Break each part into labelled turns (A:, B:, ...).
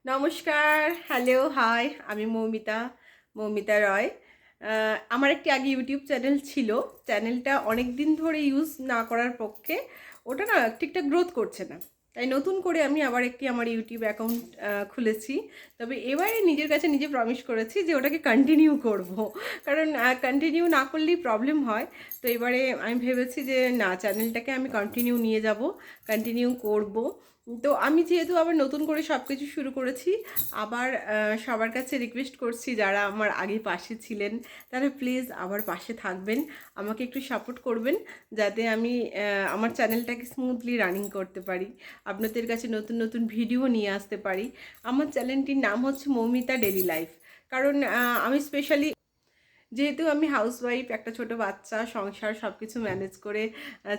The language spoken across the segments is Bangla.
A: নমস্কার, হ্যালো, হাই। আমি মৌমিতা রয়। আমার একটি আগে ইউটিউব চ্যানেল ছিল। চ্যানেলটা অনেক দিন ধরে ইউজ না করার পক্ষে ওটা না ঠিকঠাক গ্রোথ করছে না। তাই নতুন করে আমি আবার একটি আমার ইউটিউব অ্যাকাউন্ট খুলেছি। তবে এবারে নিজের কাছে নিজে প্রমিস করেছি যে ওটাকে কন্টিনিউ করব। কারণ কন্টিনিউ না করলেই প্রবলেম হয়। তো এবারে আমি ভেবেছি যে না, চ্যানেলটাকে আমি কন্টিনিউ নিয়ে যাব, কন্টিনিউ করব। তো আমি যেহেতু আবার নতুন করে সব কিছু শুরু করেছি, আবার সবার কাছে রিকোয়েস্ট করছি যারা আমার আগে পাশে ছিলেন তারা প্লিজ আবার পাশে থাকবেন, আমাকে একটু সাপোর্ট করবেন যাতে আমি আমার চ্যানেলটাকে স্মুথলি রানিং করতে পারি, আপনাদের কাছে নতুন নতুন ভিডিও নিয়ে আসতে পারি। আমার চ্যানেলটির নাম হচ্ছে মৌমিতা ডেলি লাইফ। কারণ আমি স্পেশালি যেহেতু আমি হাউসওয়াইফ, একটা ছোট বাচ্চা, সংসার সব কিছু ম্যানেজ করে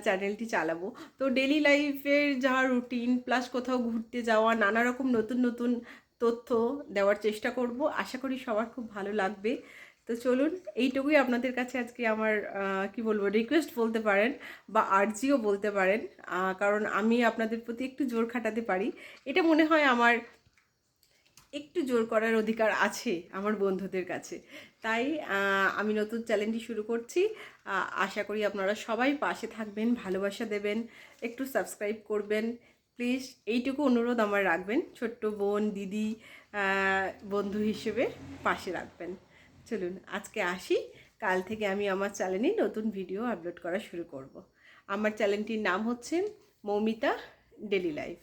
A: চ্যানেলটি চালাবো। তো ডেলি লাইফের যা রুটিন প্লাস কোথাও ঘুরতে যাওয়া, নানা রকম নতুন নতুন তথ্য দেওয়ার চেষ্টা করব। আশা করি সবার খুব ভালো লাগবে। তো চলুন, এইটুকুই আপনাদের কাছে আজকে আমার কি বলবো, রিকোয়েস্ট বলতে পারেন বা আর্জিও বলতে পারেন। কারণ আমি আপনাদের প্রতি একটু জোর খাটাতে পারি, এটা মনে হয় আমার একটু জোর করার অধিকার আছে আমার বন্ধুদের কাছে। তাই আমি নতুন চ্যালেঞ্জটি শুরু করছি। আশা করি আপনারা সবাই পাশে থাকবেন, ভালোবাসা দেবেন, একটু সাবস্ক্রাইব করবেন প্লিজ। এইটুকু অনুরোধ আমার রাখবেন, ছোট্ট বোন, দিদি, বন্ধু হিসেবে পাশে রাখবেন। চলুন আজকে আসি। কাল থেকে আমি আমার চ্যানেলে নতুন ভিডিও আপলোড করা শুরু করব। আমার চ্যানেলটির নাম হচ্ছে মৌমিতা ডেলি লাইফ।